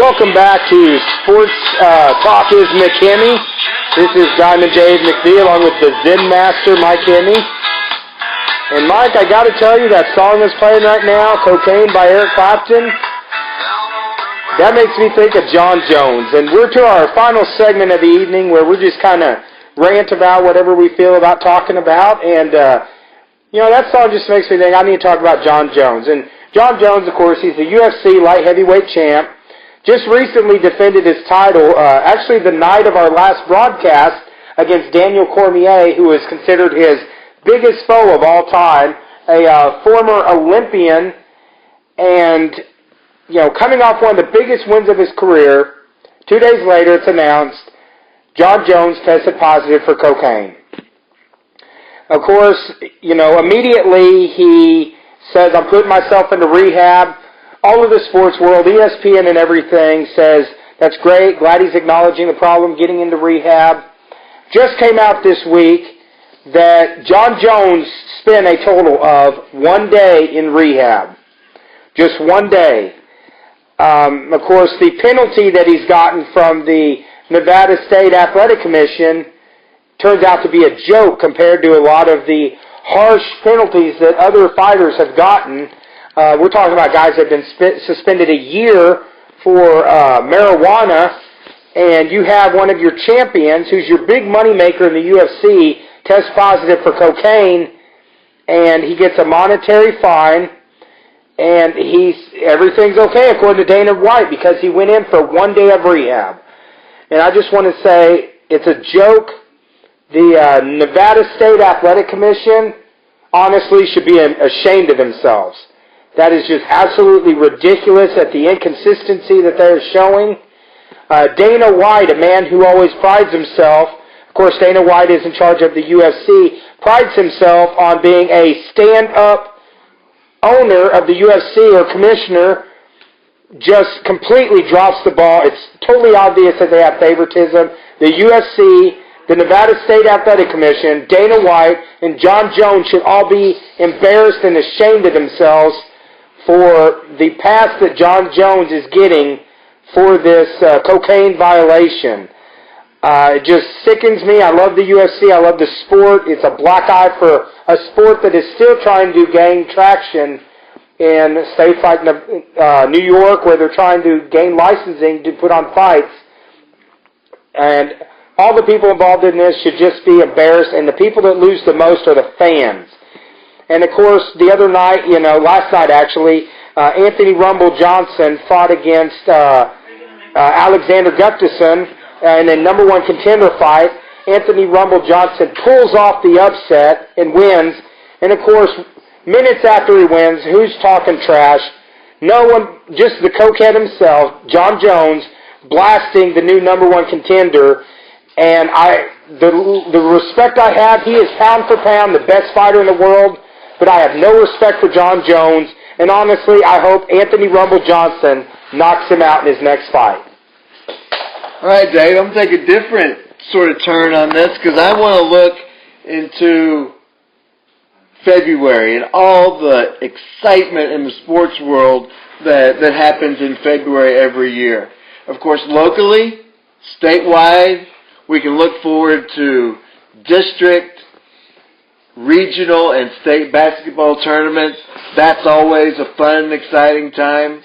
Welcome back to Sports Talk is McKinney. This is Diamond Dave McVie along with the Zen Master Mike Henney. And Mike, I got to tell you, that song that's playing right now, Cocaine by Eric Clapton, that makes me think of John Jones. And we're to our final segment of the evening where we just kind of rant about whatever we feel about talking about. And, that song just makes me think I need to talk about John Jones. And John Jones, of course, he's the UFC light heavyweight champ. Just recently defended his title, actually the night of our last broadcast, against Daniel Cormier, who is considered his biggest foe of all time, a former Olympian, and, coming off one of the biggest wins of his career. 2 days later, it's announced, John Jones tested positive for cocaine. Of course, immediately he says, I'm putting myself into rehab. All of the sports world, ESPN and everything, says, that's great, glad he's acknowledging the problem, getting into rehab. Just came out this week that John Jones spent a total of 1 day in rehab. Just 1 day. Of course, the penalty that he's gotten from the Nevada State Athletic Commission turns out to be a joke compared to a lot of the harsh penalties that other fighters have gotten. We're talking about guys that have been suspended a year for marijuana, and you have one of your champions, who's your big money maker in the UFC, test positive for cocaine, and he gets a monetary fine, and everything's okay according to Dana White because he went in for 1 day of rehab. And I just want to say it's a joke. The Nevada State Athletic Commission honestly should be ashamed of themselves. That is just absolutely ridiculous at the inconsistency that they're showing. Dana White, a man who always prides himself, of course Dana White is in charge of the UFC, prides himself on being a stand-up owner of the UFC or commissioner, just completely drops the ball. It's totally obvious that they have favoritism. The UFC, the Nevada State Athletic Commission, Dana White, and John Jones should all be embarrassed and ashamed of themselves for the pass that John Jones is getting for this cocaine violation. It just sickens me. I love the UFC. I love the sport. It's a black eye for a sport that is still trying to gain traction in states like New York, where they're trying to gain licensing to put on fights. And all the people involved in this should just be embarrassed, and the people that lose the most are the fans. And, of course, the other night, last night actually, Anthony Rumble Johnson fought against Alexander Gustafsson in a number one contender fight. Anthony Rumble Johnson pulls off the upset and wins. And, of course, minutes after he wins, who's talking trash? No one, just the cokehead himself, John Jones, blasting the new number one contender. And the respect I have, he is pound for pound the best fighter in the world. But I have no respect for John Jones, and honestly, I hope Anthony Rumble Johnson knocks him out in his next fight. All right, Dave, I'm going to take a different sort of turn on this because I want to look into February and all the excitement in the sports world that happens in February every year. Of course, locally, statewide, we can look forward to district, regional, and state basketball tournaments. That's always a fun and exciting time.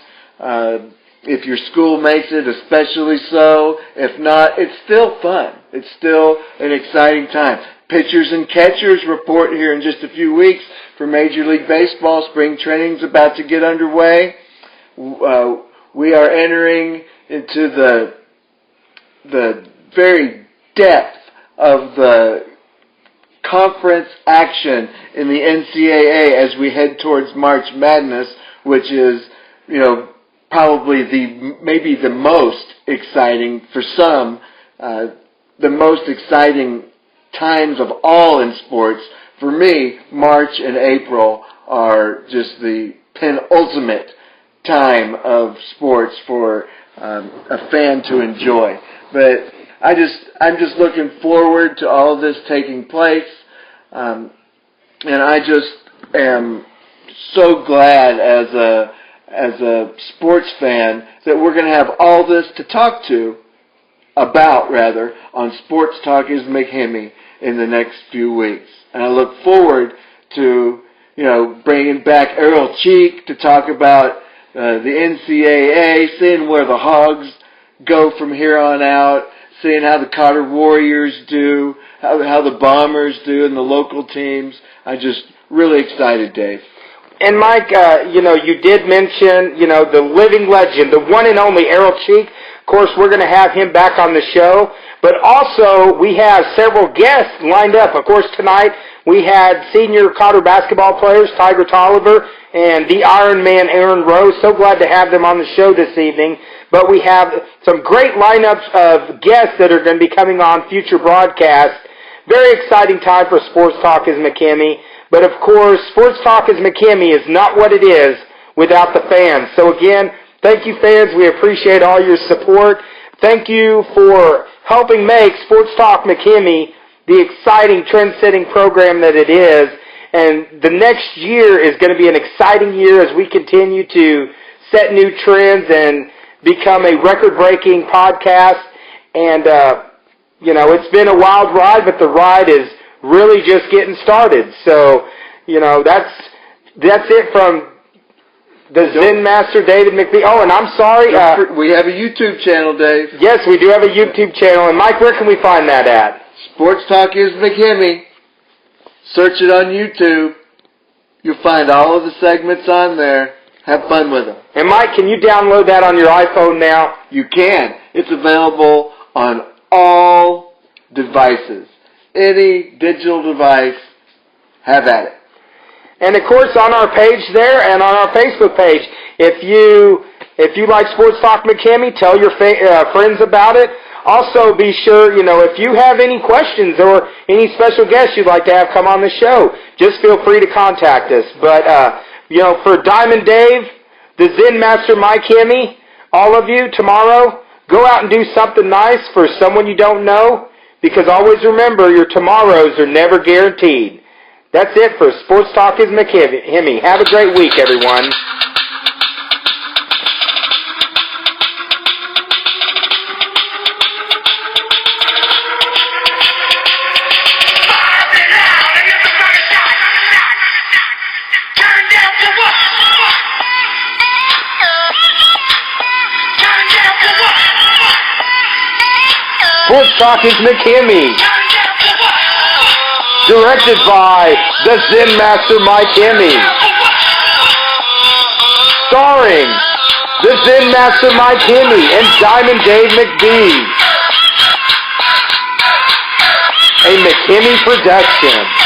If your school makes it, especially so. If not, it's still fun. It's still an exciting time. Pitchers and catchers report here in just a few weeks for Major League Baseball. Spring training's about to get underway. We are entering into the very depth of the conference action in the NCAA as we head towards March Madness, which is, probably maybe the most exciting for some, the most exciting times of all in sports. For me, March and April are just the penultimate time of sports for a fan to enjoy. But I'm just looking forward to all of this taking place, and I just am so glad as as a sports fan that we're going to have all this to talk about on Sports Talk is McHemmie in the next few weeks. And I look forward to, bringing back Errol Cheek to talk about the NCAA, seeing where the Hogs go from here on out, seeing how the Carter Warriors do, how the Bombers do, and the local teams. I'm just really excited, Dave. And Mike, you did mention, the living legend, the one and only Errol Cheek. Of course, we're going to have him back on the show. But also, we have several guests lined up. Of course, tonight we had senior Cotter basketball players, Tiger Tolliver and the Iron Man, Aaron Rose. So glad to have them on the show this evening. But we have some great lineups of guests that are going to be coming on future broadcasts. Very exciting time for Sports Talk is McHemmie. But of course, Sports Talk is McHemmie is not what it is without the fans. So again, thank you fans. We appreciate all your support. Thank you for helping make Sports Talk McHemmie the exciting trend-setting program that it is. And the next year is going to be an exciting year as we continue to set new trends and become a record-breaking podcast. And, it's been a wild ride, but the ride is really just getting started. So, that's it from the Zen Master David McBee. Oh, and I'm sorry. We have a YouTube channel, Dave. Yes, we do have a YouTube channel. And Mike, where can we find that at? Sports Talk is McHemmie. Search it on YouTube. You'll find all of the segments on there. Have fun with them. And Mike, can you download that on your iPhone now? You can. It's available on all devices. Any digital device, have at it. And of course, on our page there and on our Facebook page, if you like Sports Talk McHemmie, tell your friends about it. Also, be sure, if you have any questions or any special guests you'd like to have come on the show, just feel free to contact us. But, for Diamond Dave, the Zen Master Mike Hemmie, all of you, tomorrow, go out and do something nice for someone you don't know, because always remember, your tomorrows are never guaranteed. That's it for Sports Talk is McHemmie. Have a great week, everyone. Sports Talk is McHemmie. Directed by the Zen Master Mike Hemmie. Starring the Zen Master Mike Hemmie and Diamond Dave McBee. A McHemmie production.